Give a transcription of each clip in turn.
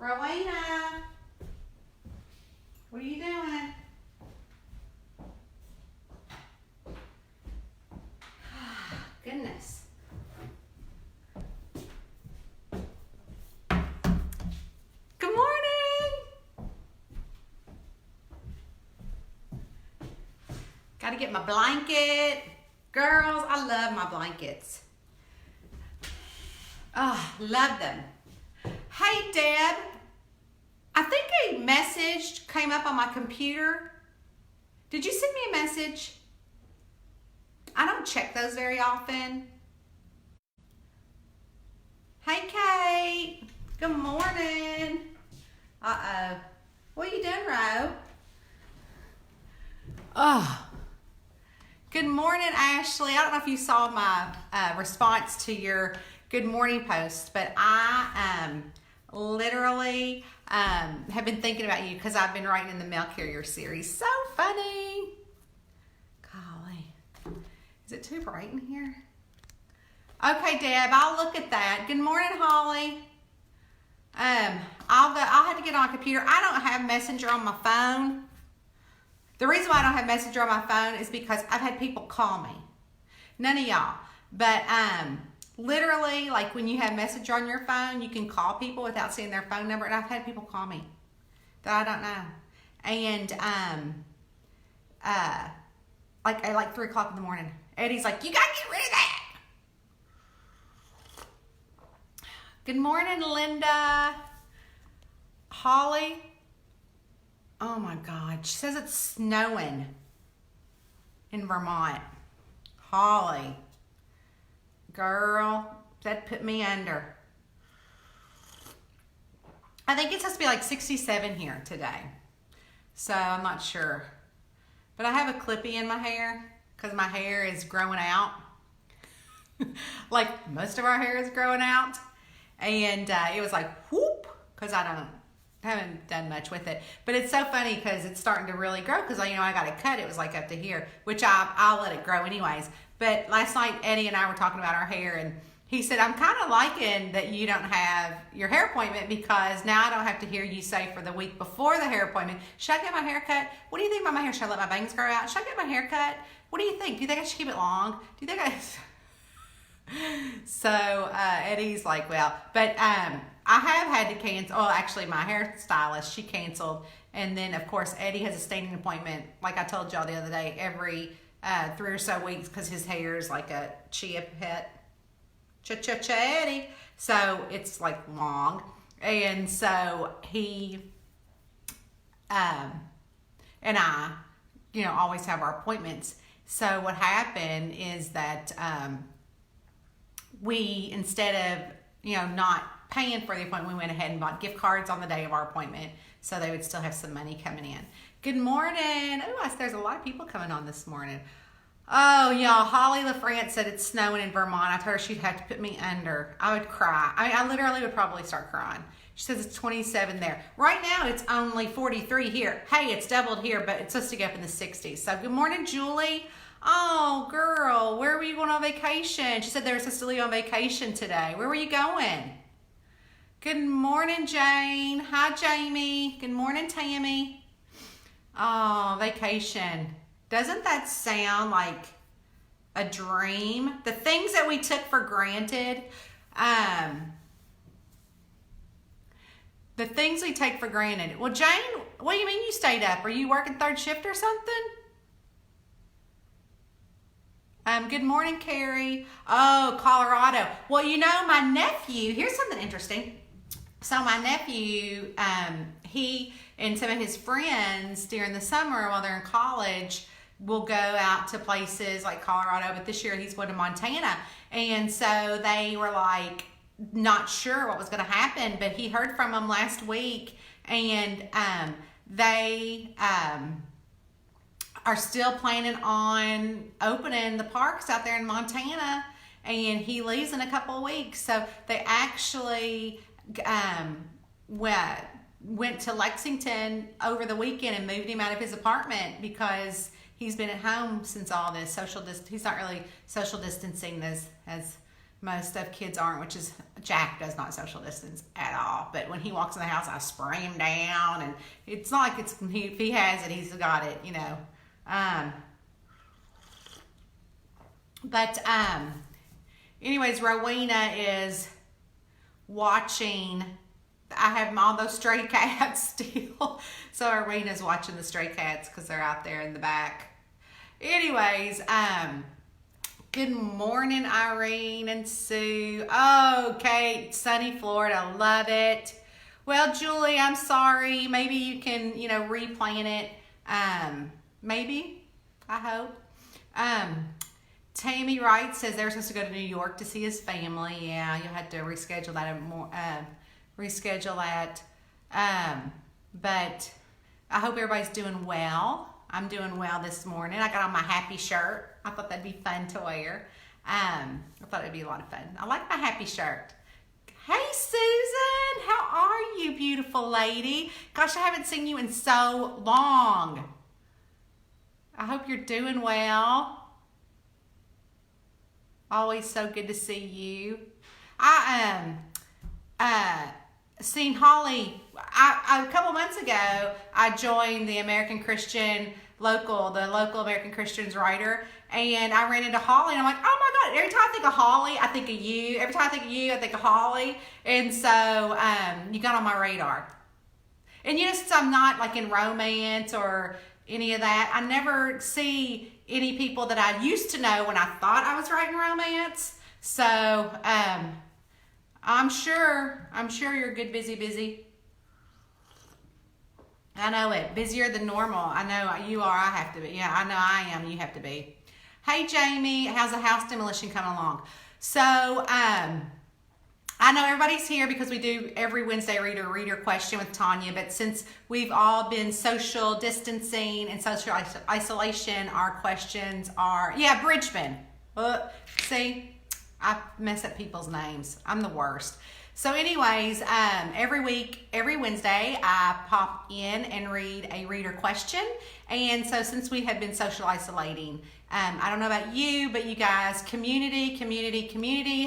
Rowena, what are you doing? Goodness. Good morning. Got to get my blanket. Girls, I love my blankets. Oh, love them. Hey, Deb. I think a message came up on my computer. Did you send me a message? I don't check those very often. Hey, Kate. Good morning. Uh-oh. What are you doing, Ro? Oh. Good morning, Ashley. I don't know if you saw my response to your good morning post, but I literally have been thinking about you because I've been writing in the mail carrier series. So funny. Golly. Is it too bright in here? Okay, Deb, I'll look at that. Good morning, Holly. I'll have to get on my computer. I don't have Messenger on my phone. The reason why I don't have Messenger on my phone is because I've had people call me. None of y'all. But literally, like when you have Messenger on your phone, you can call people without seeing their phone number. And I've had people call me that I don't know. And like at 3 o'clock in the morning, Eddie's like, you gotta get rid of that. Good morning, Linda. Holly. Oh my God. She says it's snowing in Vermont. Holly. Girl, that put me under. I think it's supposed to be like 67 here today. So I'm not sure. But I have a clippy in my hair because my hair is growing out. Like most of our hair is growing out. And it was like whoop, because I haven't done much with it. But it's so funny because it's starting to really grow because I got it cut. It was like up to here, which I'll let it grow anyways. But last night, Eddie and I were talking about our hair, and he said, I'm kind of liking that you don't have your hair appointment because now I don't have to hear you say for the week before the hair appointment, should I get my hair cut? What do you think about my hair? Should I let my bangs grow out? Should I get my hair cut? What do you think? Do you think I should keep it long? Do you think So Eddie's like, well, but I have had to cancel. Oh, actually, my hairstylist, she canceled. And then, of course, Eddie has a standing appointment, like I told y'all the other day, every 3 or so weeks because his hair is like a chia pet. Cha-cha-cha Eddie. So it's like long. And so he and I, always have our appointments. So what happened is that we, instead of, not paying for the appointment, we went ahead and bought gift cards on the day of our appointment so they would still have some money coming in. Good morning. Oh, there's a lot of people coming on this morning. Oh, y'all, Holly LaFrance said it's snowing in Vermont. I told her she'd have to put me under. I would cry. I literally would probably start crying. She says it's 27 there. Right now, it's only 43 here. Hey, it's doubled here, but it's supposed to get up in the 60s. So good morning, Julie. Oh, girl, where were you going on vacation? She said they were supposed to leave on vacation today. Where were you going? Good morning, Jane. Hi, Jamie. Good morning, Tammy. Oh, vacation. Doesn't that sound like a dream? The things that we took for granted. The things we take for granted. Well, Jane, what do you mean you stayed up? Are you working third shift or something? Good morning, Carrie. Oh, Colorado. Well, my nephew, here's something interesting. So my nephew, he and some of his friends during the summer while they're in college will go out to places like Colorado, but this year he's going to Montana. And so they were like not sure what was going to happen, but he heard from them last week, and they are still planning on opening the parks out there in Montana. and he leaves in a couple of weeks. So they actually went to Lexington over the weekend and moved him out of his apartment because he's been at home since all this he's not really social distancing as most of kids aren't, which is Jack does not social distance at all. But when he walks in the house, I spray him down, and it's not like if he has it, he's got it, you know. Anyways, Rowena is watching. I have all those stray cats still. So Arena's watching the stray cats because they're out there in the back. Anyways, good morning, Irene and Sue. Oh, Kate, sunny Florida, love it. Well, Julie, I'm sorry. Maybe you can, replan it. Maybe, I hope. Tammy Wright says they're supposed to go to New York to see his family. Yeah, you'll have to reschedule that. But I hope everybody's doing well. I'm doing well this morning. I got on my happy shirt. I thought that'd be fun to wear. I thought it'd be a lot of fun. I like my happy shirt. Hey, Susan, how are you, beautiful lady? Gosh, I haven't seen you in so long. I hope you're doing well. Always so good to see you. I seen Holly. A couple months ago, I joined the American Christian local American Christians writer, and I ran into Holly, and I'm like, oh my God! Every time I think of Holly, I think of you. Every time I think of you, I think of Holly, and so you got on my radar. And since I'm not like in romance or any of that, I never see any people that I used to know when I thought I was writing romance. So I'm sure you're good, busy. I know it. Busier than normal. I know you are. I have to be. Yeah, I know I am. You have to be. Hey, Jamie. How's the house demolition coming along? So, I know everybody's here because we do every Wednesday reader question with Tonya, but since we've all been social distancing and social isolation, our questions are, Bridgman. See, I mess up people's names. I'm the worst. So anyways, every Wednesday, I pop in and read a reader question. And so since we have been social isolating, I don't know about you, but you guys, community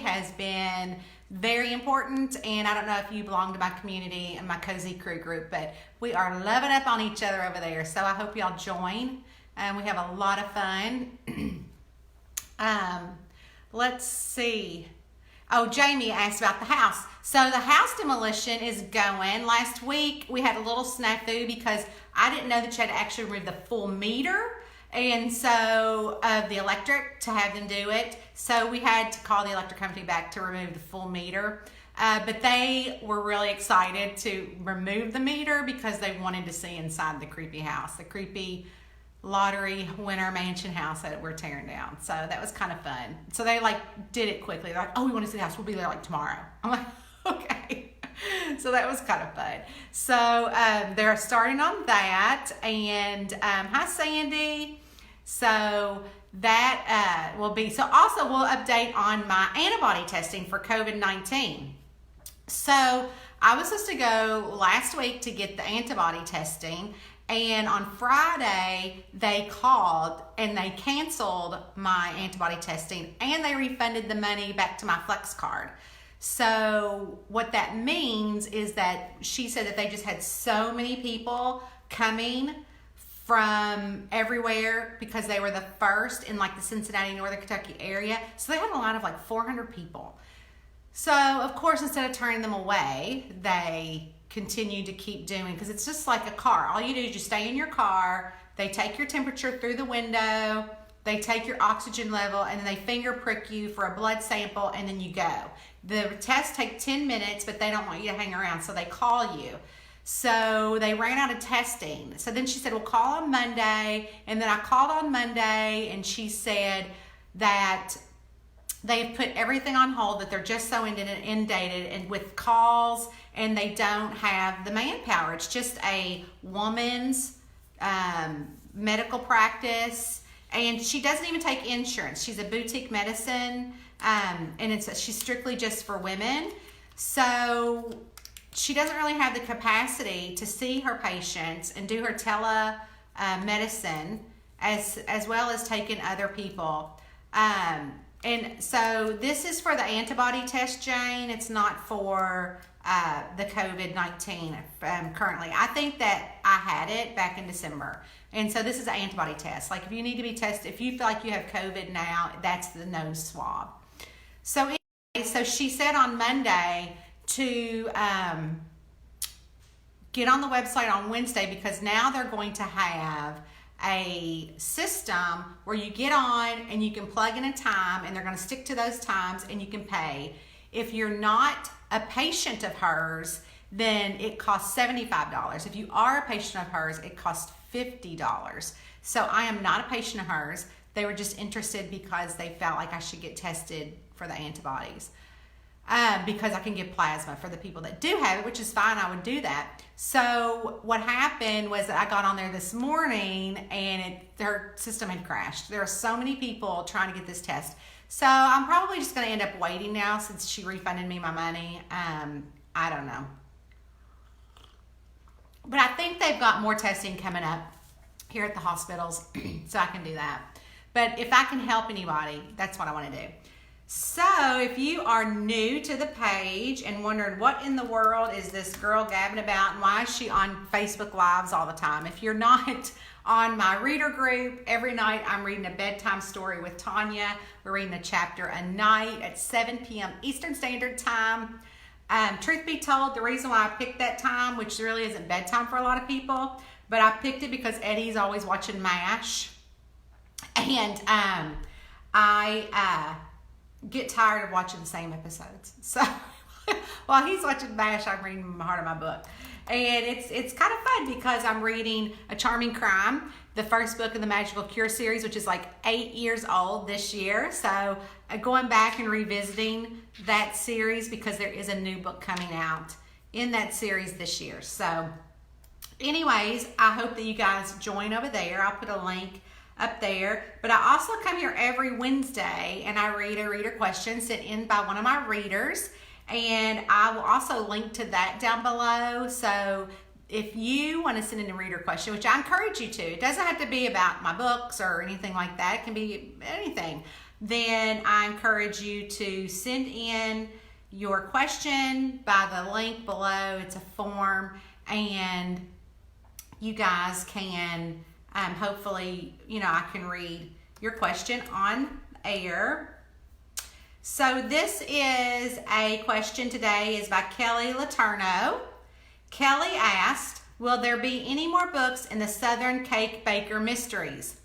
has been very important. And I don't know if you belong to my community and my Cozy Crew group, but we are loving up on each other over there. So I hope y'all join. We have a lot of fun. Let's see. Oh, Jamie asked about the house. So the house demolition is going. Last week we had a little snafu because I didn't know that you had to actually remove the full meter, and so of the electric to have them do it. So we had to call the electric company back to remove the full meter. But they were really excited to remove the meter because they wanted to see inside the creepy house, the creepy lottery winner mansion house that we're tearing down. So that was kind of fun. So they did it quickly. They're like, oh, we want to see the house. We'll be there tomorrow. I'm like, okay. So that was kind of fun. So they're starting on that. And hi, Sandy. So that will be, so also we'll update on my antibody testing for COVID-19. So I was supposed to go last week to get the antibody testing, and on Friday they called and they canceled my antibody testing and they refunded the money back to my Flex card. So what that means is that she said that they just had so many people coming from everywhere because they were the first in the Cincinnati, Northern Kentucky area. So they had a line of 400 people. So of course, instead of turning them away, they continue to keep doing, because it's just like a car. All you do is you stay in your car, they take your temperature through the window, they take your oxygen level, and then they finger prick you for a blood sample, and then you go. The tests take 10 minutes, but they don't want you to hang around, so they call you. So they ran out of testing. So then she said, well, call on Monday. And then I called on Monday, and she said that they've put everything on hold, that they're just so inundated and with calls, and they don't have the manpower. It's just a woman's medical practice, and she doesn't even take insurance. She's a boutique medicine and she's strictly just for women. So she doesn't really have the capacity to see her patients and do her medicine as well as taking other people. And so this is for the antibody test, Jane. It's not for the COVID-19 currently. I think that I had it back in December. And so this is an antibody test. Like if you need to be tested, if you feel like you have COVID now, that's the nose swab. So anyway, so she said on Monday to get on the website on Wednesday, because now they're going to have a system where you get on and you can plug in a time, and they're going to stick to those times and you can pay. If you're not a patient of hers, then it costs $75. If you are a patient of hers, it costs $50. So I am not a patient of hers. They were just interested because they felt like I should get tested for the antibodies. Because I can give plasma for the people that do have it, which is fine. I would do that. So what happened was that I got on there this morning and their system had crashed. There are so many people trying to get this test. So I'm probably just going to end up waiting now since she refunded me my money. I don't know. But I think they've got more testing coming up here at the hospitals, so I can do that. But if I can help anybody, that's what I want to do. So if you are new to the page and wondering what in the world is this girl gabbing about and why is she on Facebook Lives all the time, if you're not on my reader group, every night I'm reading a bedtime story with Tonya. We're reading a chapter a night at 7 p.m. Eastern Standard Time. Truth be told, the reason why I picked that time, which really isn't bedtime for a lot of people, but I picked it because Eddie's always watching MASH. And I get tired of watching the same episodes. So while he's watching MASH, I'm reading my heart of my book. And it's kind of fun because I'm reading A Charming Crime, the first book in the Magical Cure series, which is like 8 years old this year. So going back and revisiting that series because there is a new book coming out in that series this year. So anyways, I hope that you guys join over there. I'll put a link up there. But I also come here every Wednesday and I read a reader question sent in by one of my readers. And I will also link to that down below. So if you want to send in a reader question, which I encourage you to, it doesn't have to be about my books or anything like that. It can be anything. Then I encourage you to send in your question by the link below. It's a form, and you guys can hopefully, I can read your question on air. So this is a question today is by Kelly Letourneau. Kelly asked, will there be any more books in the Southern Cake Baker Mysteries?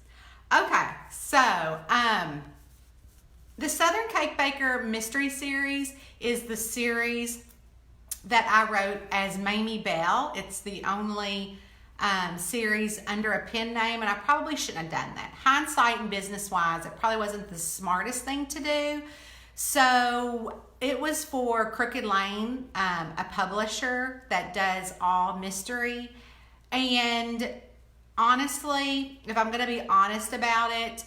Okay, so the Southern Cake Baker Mystery Series is the series that I wrote as Maymee Bell. It's the only series under a pen name, and I probably shouldn't have done that. Hindsight and business-wise, it probably wasn't the smartest thing to do. So it was for Crooked Lane, a publisher that does all mystery. And honestly, if I'm going to be honest about it,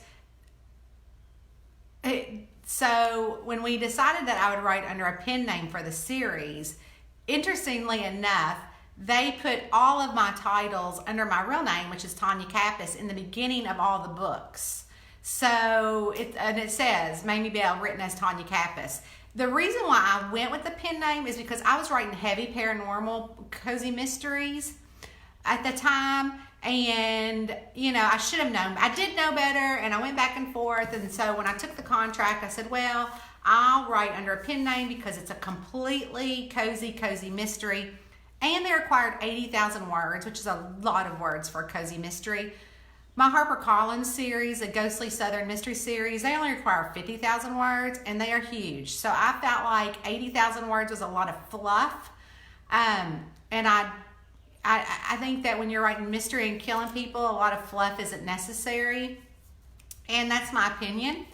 so when we decided that I would write under a pen name for the series, interestingly enough, they put all of my titles under my real name, which is Tanya Kappes, in the beginning of all the books. So it says Maymee Bell, written as Tanya Kappes. The reason why I went with the pen name is because I was writing heavy paranormal cozy mysteries at the time, and I should have known. I did know better, and I went back and forth. And so when I took the contract, I said, well, I'll write under a pen name because it's a completely cozy mystery. And they required 80,000 words, which is a lot of words for a cozy mystery. My HarperCollins series, a Ghostly Southern Mystery series, they only require 50,000 words, and they are huge. So I felt like 80,000 words was a lot of fluff. And I think that when you're writing mystery and killing people, a lot of fluff isn't necessary. And that's my opinion.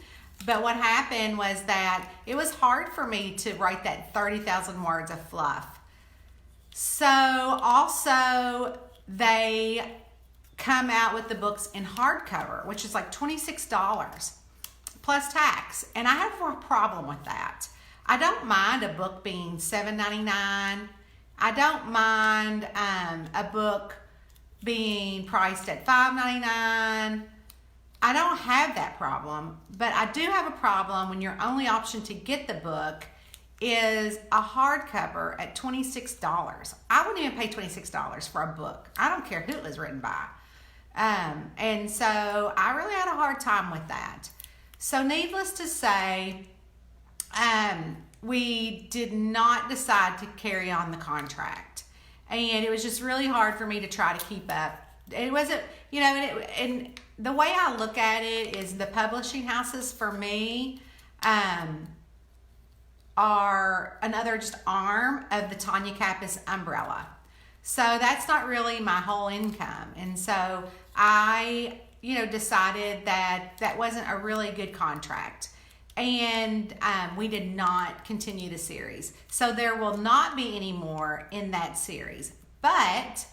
But what happened was that it was hard for me to write that 30,000 words of fluff. So also they come out with the books in hardcover, which is like $26 plus tax. And I have a problem with that. I don't mind a book being $7.99. I don't mind a book being priced at $5.99. I don't have that problem, but I do have a problem when your only option to get the book is a hardcover at $26. I wouldn't even pay $26 for a book. I don't care who it was written by. And so I really had a hard time with that. So needless to say, we did not decide to carry on the contract. And it was just really hard for me to try to keep up. It wasn't, and the way I look at it is the publishing houses for me are another just arm of the Tanya Kappes umbrella. So that's not really my whole income. And so I, decided that that wasn't a really good contract. And we did not continue the series. So there will not be any more in that series. But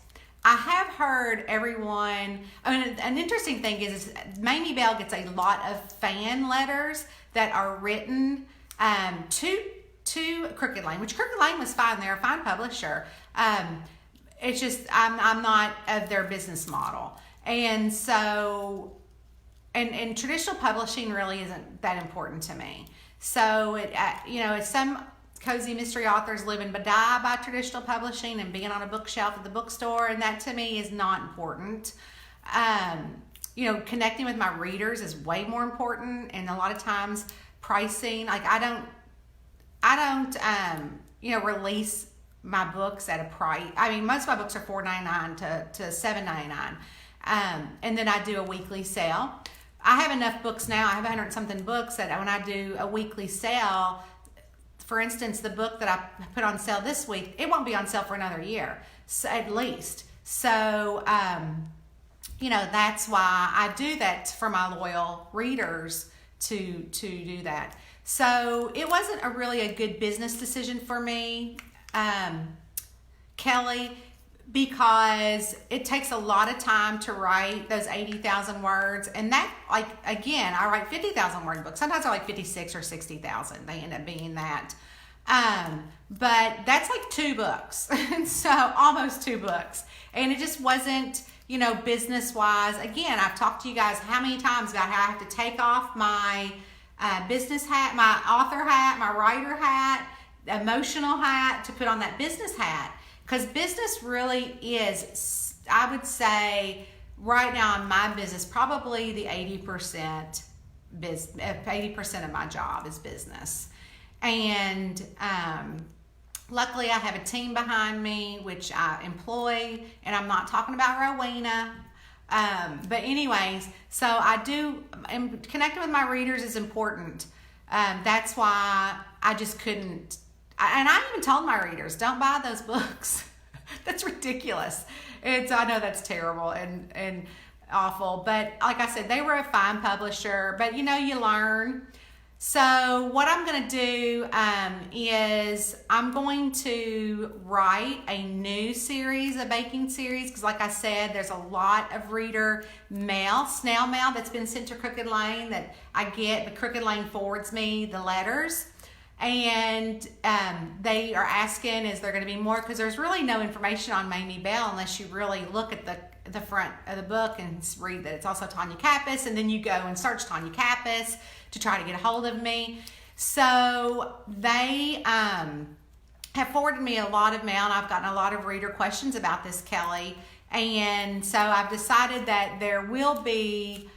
I have heard everyone, an interesting thing is Maymee Bell gets a lot of fan letters that are written to Crooked Lane, which Crooked Lane was fine. They're a fine publisher. It's just, I'm not of their business model. And so, and traditional publishing really isn't that important to me. So, some cozy mystery authors live and die by traditional publishing and being on a bookshelf at the bookstore, and that to me is not important. Connecting with my readers is way more important, and a lot of times pricing, like I don't release my books at a price. I mean, most of my books are $4.99 to $7.99, and then I do a weekly sale. I have enough books now. I have 100-something books that when I do a weekly sale, for instance, the book that I put on sale this week, it won't be on sale for another year, so, at least. So, that's why I do that for my loyal readers to do that. So it wasn't really a good business decision for me, Kelly, because it takes a lot of time to write those 80,000 words. And that, again, I write 50,000 word books. Sometimes I like 56 or 60,000. They end up being that. But that's like 2 books. And so almost 2 books. And it just wasn't, business wise. Again, I've talked to you guys how many times about how I have to take off my business hat, my author hat, my writer hat, emotional hat, to put on that business hat. Because business really is, I would say, right now in my business, probably the 80% of my job is business. And luckily I have a team behind me, which I employ, and I'm not talking about Rowena. But anyways, so and connecting with my readers is important. That's why I just couldn't, and I even told my readers, don't buy those books. That's ridiculous. I know that's terrible and awful, but like I said, they were a fine publisher, but you learn. So what I'm going to do is I'm going to write a new series, a baking series, because like I said, there's a lot of reader mail, snail mail that's been sent to Crooked Lane that I get, but Crooked Lane forwards me the letters. And they are asking, is there going to be more? Because there's really no information on Maymee Bell unless you really look at the front of the book and read that it's also Tanya Kappes, and then you go and search Tanya Kappes to try to get a hold of me. So they have forwarded me a lot of mail, and I've gotten a lot of reader questions about this, Kelly. And so I've decided that there will be,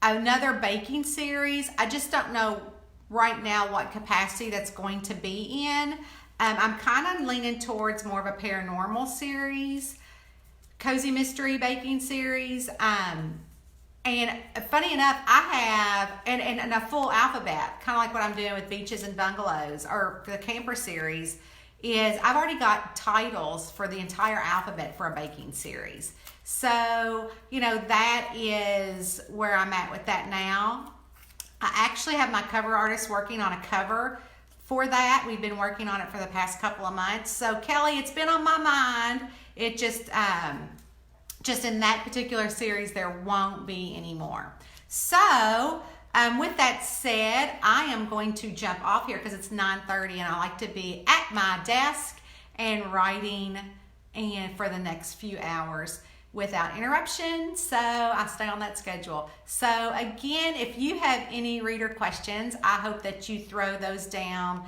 another baking series. I just don't know right now what capacity that's going to be in. I'm kind of leaning towards more of a paranormal series, cozy mystery baking series. And funny enough, I have, and a full alphabet, kind of like what I'm doing with Beaches and Bungalows, or the camper series, is I've already got titles for the entire alphabet for a baking series. So, that is where I'm at with that now. I actually have my cover artist working on a cover for that. We've been working on it for the past couple of months. So Kelly, it's been on my mind. It just in that particular series, there won't be any more. So with that said, I am going to jump off here because it's 9:30 and I like to be at my desk and writing and for the next few hours without interruption. So I stay on that schedule. So again, if you have any reader questions, I hope that you throw those down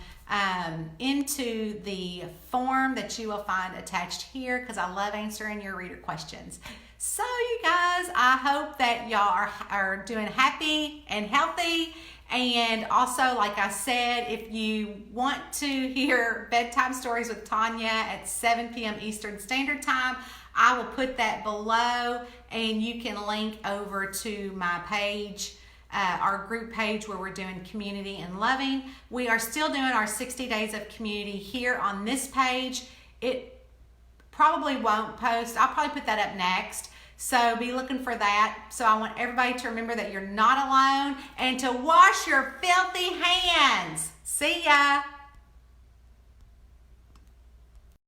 into the form that you will find attached here because I love answering your reader questions. So you guys, I hope that y'all are doing happy and healthy. And also, like I said, if you want to hear bedtime stories with Tonya at 7 p.m. Eastern Standard Time, I will put that below and you can link over to my page, our group page where we're doing community and loving. We are still doing our 60 days of community here on this page. It probably won't post. I'll probably put that up next. So be looking for that. So I want everybody to remember that you're not alone and to wash your filthy hands. See ya.